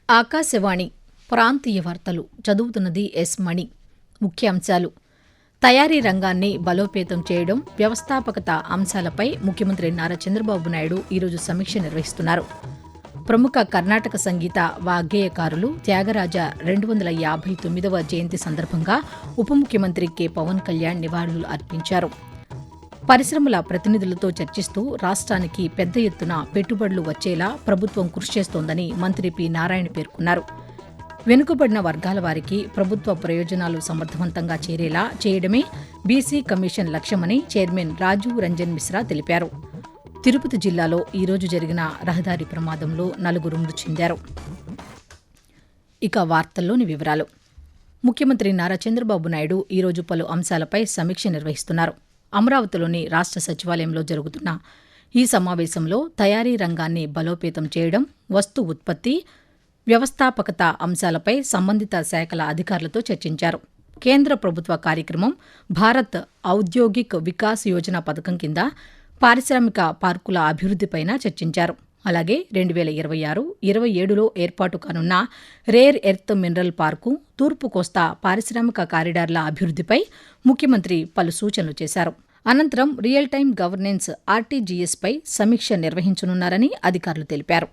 ఆకాశవాణి ప్రాంతీయ వార్తలు చదువుతున్నది ఎస్ మణి. ముఖ్యాంశాలు: తయారీ రంగాన్ని బలోపేతం చేయడం, వ్యవస్థాపకత అంశాలపై ముఖ్యమంత్రి నారా చంద్రబాబు నాయుడు ఈరోజు సమీక్ష నిర్వహిస్తున్నారు. ప్రముఖ కర్ణాటక సంగీత వాగ్గేయకారులు త్యాగరాజ 259వ జయంతి సందర్భంగా ఉప ముఖ్యమంత్రి కె. పవన్ కళ్యాణ్ నివాళులు అర్పించారు. పరిశ్రమల ప్రతినిధులతో చర్చిస్తూ రాష్ట్రానికి పెద్ద ఎత్తున పెట్టుబడులు వచ్చేలా ప్రభుత్వం కృషి చేస్తోందని మంత్రి పి. నారాయణ పేర్కొన్నారు. వెనుకబడిన వర్గాల వారికి ప్రభుత్వ ప్రయోజనాలు సమర్థవంతంగా చేరేలా చేయడమే బీసీ కమిషన్ లక్ష్యమని చైర్మన్ రాజీవ్ రంజన్ మిశ్రా తెలిపారు. తిరుపతి జిల్లాలో ఈరోజు జరిగిన రహదారి ప్రమాదంలో 4 మృతి చెందారు. ఇక వార్తల్లోని వివరాలు: ముఖ్యమంత్రి నారా చంద్రబాబు నాయుడు ఈరోజు పలు అంశాలపై సమీక్ష నిర్వహిస్తున్నారు. అమరావతిలోని రాష్ట్ర సచివాలయంలో జరుగుతున్న ఈ సమావేశంలో తయారీ రంగాన్ని బలోపేతం చేయడం, వస్తు ఉత్పత్తి, వ్యవస్థాపకత అంశాలపై సంబంధిత శాఖల అధికారులతో చర్చించారు. కేంద్ర ప్రభుత్వ కార్యక్రమం భారత్ ఔద్యోగిక్ వికాస్ యోజన పథకం కింద పారిశ్రామిక పార్కుల అభివృద్దిపైన చర్చించారు. అలాగే 2026-27లో ఏర్పాటు కానున్న రేర్ ఎర్త్ మినరల్ పార్కు, తూర్పు కోస్తా పారిశ్రామిక కారిడార్ల అభివృద్దిపై ముఖ్యమంత్రి పలు సూచనలు చేశారు. అనంతరం రియల్ టైం గవర్నెన్స్ ఆర్టీజీఎస్పై సమీక్ష నిర్వహించనున్నారని అధికారులు తెలిపారు.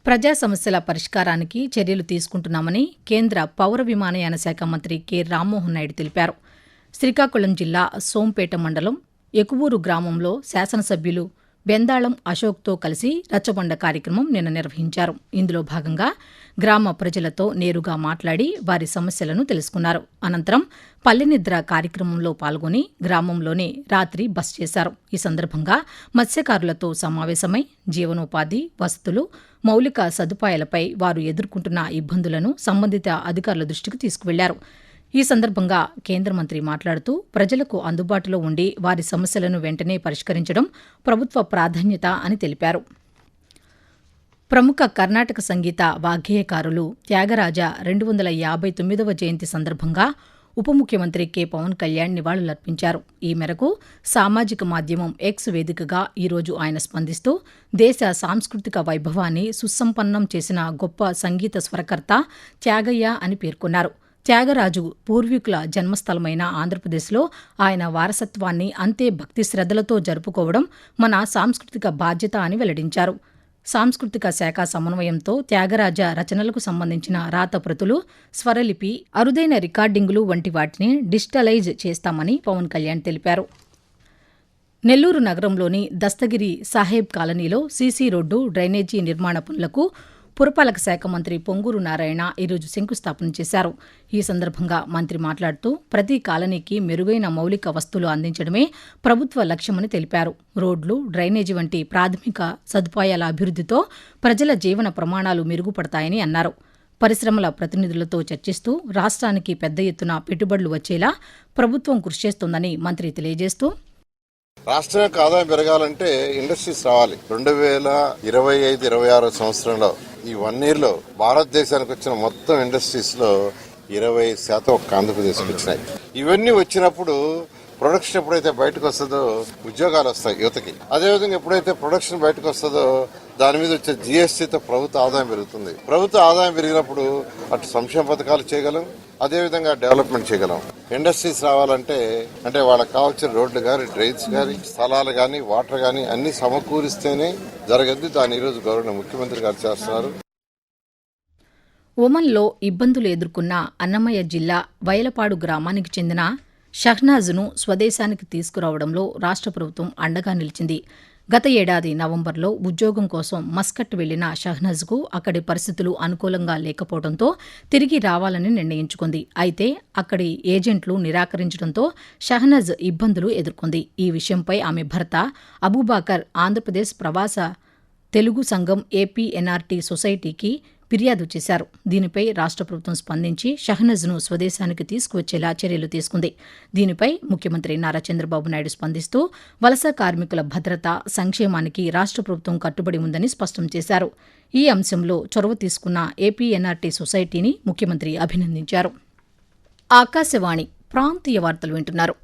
ప్రజా సమస్యల పరిష్కారానికి చర్యలు తీసుకుంటున్నామని కేంద్ర పౌర విమానయాన శాఖ మంత్రి కె. రామ్మోహన్ నాయుడు తెలిపారు. శ్రీకాకుళం జిల్లా సోంపేట మండలం ఎక్కువూరు గ్రామంలో శాసనసభ్యులు బెందాళం అశోక్తో కలిసి రచ్చబండ కార్యక్రమం నిన్న నిర్వహించారు. ఇందులో భాగంగా గ్రామ ప్రజలతో నేరుగా మాట్లాడి వారి సమస్యలను తెలుసుకున్నారు. అనంతరం పల్లెనిద్ర కార్యక్రమంలో పాల్గొని గ్రామంలోనే రాత్రి బస చేశారు. ఈ సందర్భంగా మత్స్యకారులతో సమావేశమై జీవనోపాధి, వసతులు, మౌలిక సదుపాయాలపై వారు ఎదుర్కొంటున్న ఇబ్బందులను సంబంధిత అధికారుల దృష్టికి తీసుకువెళ్లారు. ఈ సందర్భంగా కేంద్ర మంత్రి మాట్లాడుతూ ప్రజలకు అందుబాటులో ఉండి వారి సమస్యలను వెంటనే పరిష్కరించడం ప్రభుత్వ ప్రాధాన్యత అని తెలిపారు. ప్రముఖ కర్ణాటక సంగీత వాగ్గేయకారులు త్యాగరాజ 259వ జయంతి సందర్భంగా ఉప ముఖ్యమంత్రి కె. పవన్ కళ్యాణ్ నివాళులర్పించారు. ఈ మేరకు సామాజిక మాధ్యమం ఎక్స్ వేదికగా ఈరోజు ఆయన స్పందిస్తూ దేశ సాంస్కృతిక వైభవాన్ని సుసంపన్నం చేసిన గొప్ప సంగీత స్వరకర్త త్యాగయ్య అని పేర్కొన్నారు. త్యాగరాజు పూర్వీకుల జన్మస్థలమైన ఆంధ్రప్రదేశ్లో ఆయన వారసత్వాన్ని అంతే భక్తి శ్రద్ధలతో జరుపుకోవడం మన సాంస్కృతిక బాధ్యత అని వెల్లడించారు. సాంస్కృతిక శాఖ సమన్వయంతో త్యాగరాజ రచనలకు సంబంధించిన రాతప్రతులు, స్వరలిపి, అరుదైన రికార్డింగులు వంటి వాటిని డిజిటలైజ్ చేస్తామని పవన్ కళ్యాణ్ తెలిపారు. నెల్లూరు నగరంలోని దస్తగిరి సాహెబ్ కాలనీలో సీసీ రోడ్డు, డ్రైనేజీ నిర్మాణ పనులకు పురపాలక శాఖ మంత్రి పొంగూరు నారాయణ ఈరోజు శంకుస్థాపన చేశారు. ఈ సందర్భంగా మంత్రి మాట్లాడుతూ ప్రతి కాలనీకి మెరుగైన మౌలిక వస్తువులు అందించడమే ప్రభుత్వ లక్ష్యమని తెలిపారు. రోడ్లు, డ్రైనేజీ వంటి ప్రాథమిక సదుపాయాల అభివృద్దితో ప్రజల జీవన ప్రమాణాలు మెరుగుపడతాయని అన్నారు. పరిశ్రమల ప్రతినిధులతో చర్చిస్తూ రాష్ట్రానికి పెద్ద ఎత్తున పెట్టుబడులు వచ్చేలా ప్రభుత్వం కృషి చేస్తోందని మంత్రి తెలియజేస్తూ, రాష్ట్రం యొక్క ఆదాయం పెరగాలంటే ఇండస్ట్రీస్ రావాలి. 2025-26 సంవత్సరంలో ఈ 1 year లో భారతదేశానికి వచ్చిన మొత్తం ఇండస్ట్రీస్ లో 20% ఒక్క ఆంధ్రప్రదేశ్కి వచ్చినాయి. ఇవన్నీ వచ్చినప్పుడు ప్రొడక్షన్ ఎప్పుడైతే బయటకు వస్తుందో ఉద్యోగాలు వస్తాయి యువతకి. అదేవిధంగా ఎప్పుడైతే ప్రొడక్షన్ బయటకు వస్తుందో దాని మీద వచ్చే జీఎస్టీతో ప్రభుత్వ ఆదాయం పెరుగుతుంది. ప్రభుత్వ ఆదాయం పెరిగినప్పుడు అటు సంక్షేమ పథకాలు చేయగలం, అదేవిధంగా డెవలప్మెంట్ చేయగలం. ఇండస్ట్రీస్ రావాలంటే వాళ్ళకి కావాల్సిన రోడ్లు కానీ, డ్రైన్స్ కానీ, స్థలాలు కానీ, వాటర్ కానీ అన్ని సమకూరిస్తేనే జరగద్ది. దాని ఈరోజు గౌరవ ముఖ్యమంత్రి గారు చేస్తున్నారు. ఒమన్లో ఇబ్బందులు ఎదుర్కొన్న అన్నమయ్య జిల్లా వైలపాడు గ్రామానికి చెందిన షహ్నాజ్ను స్వదేశానికి తీసుకురావడంలో రాష్ట్ర ప్రభుత్వం అండగా నిలిచింది. గత ఏడాది నవంబర్లో ఉద్యోగం కోసం మస్కట్ వెళ్లిన షహ్నాజ్కు అక్కడి పరిస్థితులు అనుకూలంగా లేకపోవడంతో తిరిగి రావాలని నిర్ణయించుకుంది. అయితే అక్కడి ఏజెంట్లు నిరాకరించడంతో షహ్నాజ్ ఇబ్బందులు ఎదుర్కొంది. ఈ విషయంపై ఆమె భర్త అబూబాకర్ ఆంధ్రప్రదేశ్ ప్రవాస తెలుగు సంఘం ఏపీఎన్ఆర్టీ సొసైటీకి ఫిర్యాదు చేశారు. దీనిపై రాష్ట్ర ప్రభుత్వం స్పందించి షహ్నాజ్ను స్వదేశానికి తీసుకువచ్చేలా చర్యలు తీసుకుంది. దీనిపై ముఖ్యమంత్రి నారా చంద్రబాబు నాయుడు స్పందిస్తూ వలస కార్మికుల భద్రత, సంక్షేమానికి రాష్ట్ర ప్రభుత్వం కట్టుబడి ఉందని స్పష్టం చేశారు. ఈ అంశంలో చొరవ తీసుకున్న ఏపీఎన్ఆర్టీ సొసైటీని ముఖ్యమంత్రి అభినందించారు. ఆకాశవాణి ప్రాంతీయ వార్తలు వింటున్నారు.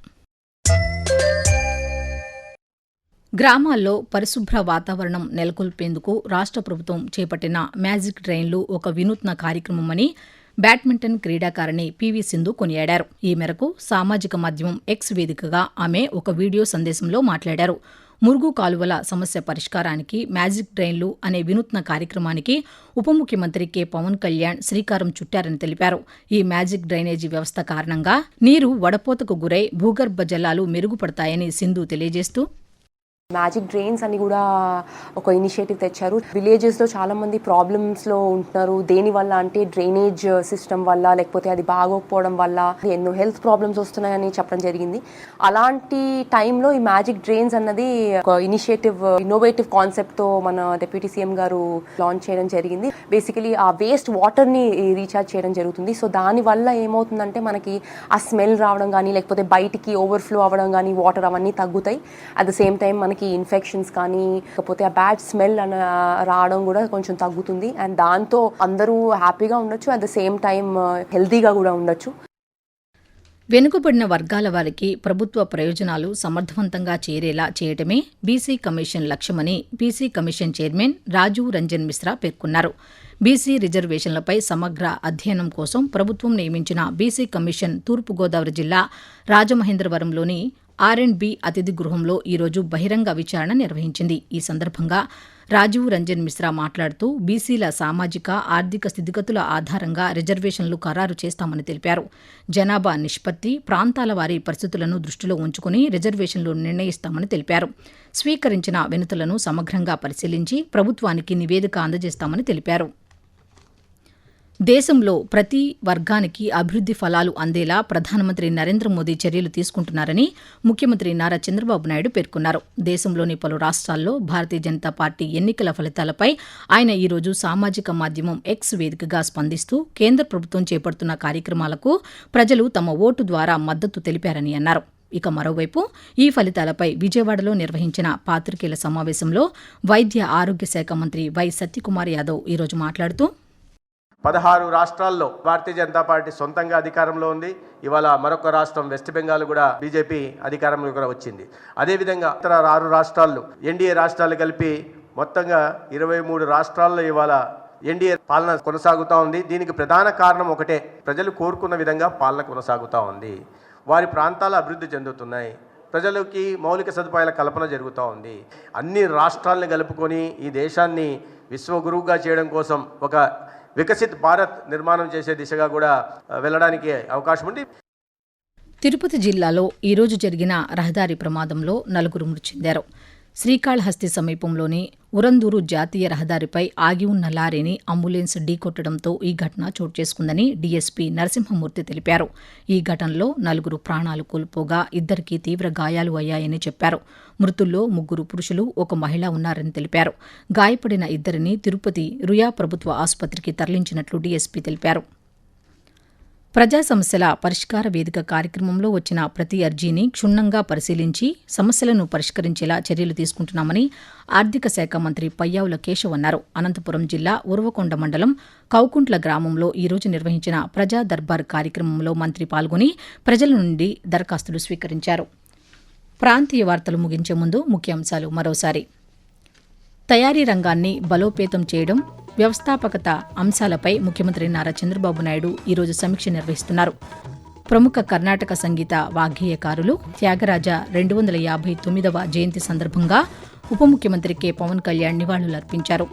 గ్రామాల్లో పరిశుభ్ర వాతావరణం నెలకొల్పేందుకు రాష్ట్ర ప్రభుత్వం చేపట్టిన మ్యాజిక్ డ్రైన్లు ఒక వినూత్న కార్యక్రమమని బ్యాడ్మింటన్ క్రీడాకారిణి పీవీ సింధు కొనియాడారు. ఈ మేరకు సామాజిక మాధ్యమం ఎక్స్ వేదికగా ఆమె ఒక వీడియో సందేశంలో మాట్లాడారు. మురుగు కాలువల సమస్య పరిష్కారానికి మ్యాజిక్ డ్రైన్లు అనే వినూత్న కార్యక్రమానికి ఉప ముఖ్యమంత్రి కె పవన్ కళ్యాణ్ శ్రీకారం చుట్టారని తెలిపారు. ఈ మ్యాజిక్ డ్రైనేజీ వ్యవస్థ కారణంగా నీరు వడపోతకు గురై భూగర్భ జలాలు మెరుగుపడతాయని సింధు తెలియజేస్తూ, మ్యాజిక్ డ్రైన్స్ అని కూడా ఒక ఇనిషియేటివ్ తెచ్చారు. విలేజెస్లో చాలామంది ప్రాబ్లమ్స్లో ఉంటున్నారు. దేనివల్ల అంటే డ్రైనేజ్ సిస్టమ్ వల్ల, లేకపోతే అది బాగోకపోవడం వల్ల ఎన్నో హెల్త్ ప్రాబ్లమ్స్ వస్తున్నాయని చెప్పడం జరిగింది. అలాంటి టైంలో ఈ మ్యాజిక్ డ్రైన్స్ అన్నది ఒక ఇనిషియేటివ్, ఇన్నోవేటివ్ కాన్సెప్ట్తో మన డిప్యూటీ సీఎం గారు లాంచ్ చేయడం జరిగింది. బేసికలీ ఆ వేస్ట్ వాటర్ని రీఛార్జ్ చేయడం జరుగుతుంది. సో దానివల్ల ఏమవుతుందంటే మనకి ఆ స్మెల్ రావడం కానీ, లేకపోతే బయటికి ఓవర్ఫ్లో అవ్వడం కానీ వాటర్ అవన్నీ తగ్గుతాయి. అట్ ద సేమ్ టైం మనకి ఇన్ఫెక్షన్స్ కానీ, లేకపోతే ఆ బ్యాడ్ స్మెల్ రావడం కూడా కొంచెం తగ్గుతుంది. అండ్ దాంతో అందరూ హ్యాపీగా ఉండొచ్చు, అట్ ద సేమ్ టైం హెల్తీగా కూడా ఉండొచ్చు. వెనుకబడిన వర్గాల వారికి ప్రభుత్వ ప్రయోజనాలు సమర్థవంతంగా చేరేలా చేయడమే బీసీ కమిషన్ లక్ష్యమని BC commission chairman Rajiv Ranjan Mishra పేర్కొన్నారు. బీసీ రిజర్వేషన్లపై సమగ్ర అధ్యయనం కోసం ప్రభుత్వం నియమించిన బీసీ కమిషన్ తూర్పుగోదావరి జిల్లా రాజమహేంద్రవరంలోని R&B అతిథి గృహంలో ఈరోజు బహిరంగ విచారణ నిర్వహించింది. ఈ సందర్భంగా రాజీవ్ రంజన్ మిశ్రా మాట్లాడుతూ, బీసీల సామాజిక ఆర్థిక స్థితిగతుల ఆధారంగా రిజర్వేషన్లు ఖరారు చేస్తామని తెలిపారు. జనాభా నిష్పత్తి, ప్రాంతాల వారి పరిస్థితులను దృష్టిలో ఉంచుకుని రిజర్వేషన్లు నిర్ణయిస్తామని తెలిపారు. స్వీకరించిన వినతులను సమగ్రంగా పరిశీలించి ప్రభుత్వానికి నివేదిక అందజేస్తామని తెలిపారు. దేశంలో ప్రతి వర్గానికి అభివృద్ది ఫలాలు అందేలా ప్రధానమంత్రి నరేంద్ర మోదీ చర్యలు తీసుకుంటున్నారని ముఖ్యమంత్రి నారా చంద్రబాబు నాయుడు పేర్కొన్నారు. దేశంలోని పలు రాష్ట్రాల్లో భారతీయ జనతా పార్టీ ఎన్నికల ఫలితాలపై ఆయన ఈరోజు సామాజిక మాధ్యమం ఎక్స్ వేదికగా స్పందిస్తూ, కేంద్ర ప్రభుత్వం చేపడుతున్న కార్యక్రమాలకు ప్రజలు తమ ఓటు ద్వారా మద్దతు తెలిపారని అన్నారు. ఇక మరోవైపు ఈ ఫలితాలపై విజయవాడలో నిర్వహించిన పాత్రికేయుల సమావేశంలో వైద్య ఆరోగ్య శాఖ మంత్రి వై సత్యకుమార్ యాదవ్ ఈరోజు మాట్లాడుతూ, 16 రాష్ట్రాల్లో భారతీయ జనతా పార్టీ సొంతంగా అధికారంలో ఉంది. ఇవాళ మరొక రాష్ట్రం వెస్ట్ బెంగాల్ కూడా బీజేపీ అధికారంలో కూడా వచ్చింది. అదేవిధంగా ఇతర 6 రాష్ట్రాలు ఎన్డీఏ రాష్ట్రాలు కలిపి మొత్తంగా 23 రాష్ట్రాల్లో ఇవాళ ఎన్డీఏ పాలన కొనసాగుతూ ఉంది. దీనికి ప్రధాన కారణం ఒకటే, ప్రజలు కోరుకున్న విధంగా పాలన కొనసాగుతూ ఉంది. వారి ప్రాంతాలు అభివృద్ధి చెందుతున్నాయి. ప్రజలకి మౌలిక సదుపాయాల కల్పన జరుగుతూ ఉంది. అన్ని రాష్ట్రాలను కలుపుకొని ఈ దేశాన్ని విశ్వగురువుగా చేయడం కోసం ఒక వికసిత్ భారత్ నిర్మాణం చేసే దిశగా కూడా వెళ్ళడానికి అవకాశం ఉంది. తిరుపతి జిల్లాలో ఈరోజు జరిగిన రహదారి ప్రమాదంలో 4 మృతి చెందారు. శ్రీకాళహస్తి సమీపంలోని ఉరందూరు జాతీయ రహదారిపై ఆగి ఉన్న లారీని అంబులెన్స్ ఢీకొట్టడంతో ఈ ఘటన చోటు చేసుకుందని డీఎస్పీ నరసింహమూర్తి తెలిపారు. ఈ ఘటనలో 4 ప్రాణాలు కోల్పోగా 2కి తీవ్ర గాయాలు అయ్యాయని చెప్పారు. మృతుల్లో 3 పురుషులు, 1 మహిళ ఉన్నారని తెలిపారు. గాయపడిన 2ని తిరుపతి రుయా ప్రభుత్వ ఆసుపత్రికి తరలించినట్లు డీఎస్పీ తెలిపారు. ప్రజా సమస్యల పరిష్కార వేదిక కార్యక్రమంలో వచ్చిన ప్రతి అర్జీని క్షుణ్ణంగా పరిశీలించి సమస్యలను పరిష్కరించేలా చర్యలు తీసుకుంటున్నామని ఆర్థిక శాఖ మంత్రి పయ్యావుల కేశవ్ అన్నారు. అనంతపురం జిల్లా ఉరవకొండ మండలం కౌకుంట్ల గ్రామంలో ఈరోజు నిర్వహించిన ప్రజా దర్బార్ కార్యక్రమంలో మంత్రి పాల్గొని ప్రజల నుండి దరఖాస్తులు స్వీకరించారు. ప్రాంతీయ వార్తలు ముగించే ముందు ముఖ్యాంశాలు మరోసారి. తయారీ రంగాన్ని బలోపేతం చేయడం, వ్యవస్థాపకత అంశాలపై ముఖ్యమంత్రి నారా చంద్రబాబు నాయుడు ఈరోజు సమీక్ష నిర్వహిస్తున్నారు. ప్రముఖ కర్ణాటక సంగీత వాగ్గేయకారులు త్యాగరాజ 259వ జయంతి సందర్భంగా ఉప ముఖ్యమంత్రి కె పవన్ కళ్యాణ్ నివాళులర్పించారు.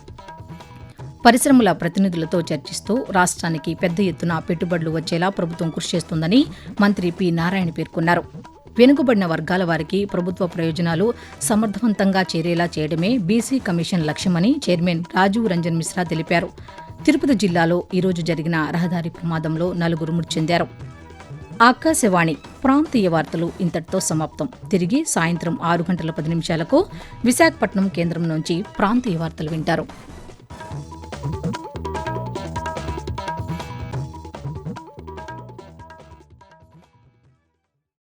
పరిశ్రమల ప్రతినిధులతో చర్చిస్తూ రాష్ట్రానికి పెద్ద ఎత్తున పెట్టుబడులు వచ్చేలా ప్రభుత్వం కృషి చేస్తోందని మంత్రి పి నారాయణ పేర్కొన్నారు. వెనుకబడిన వర్గాల వారికి ప్రభుత్వ ప్రయోజనాలు సమర్థవంతంగా చేరేలా చేయడమే బీసీ కమిషన్ లక్ష్యమని చైర్మన్ రాజీవ్ రంజన్ మిశ్రా తెలిపారు. తిరుపతి జిల్లాలో ఈరోజు జరిగిన రహదారి ప్రమాదంలో 4 మృతి చెందారు. ఆకాశవాణి ప్రాంతీయ వార్తలు ఇంతటితో సమాప్తం. తిరిగి సాయంత్రం 6 గంటల 10 నిమిషాలకు విశాఖపట్నం కేంద్రం నుంచి ప్రాంతీయ వార్తలు వింటారు.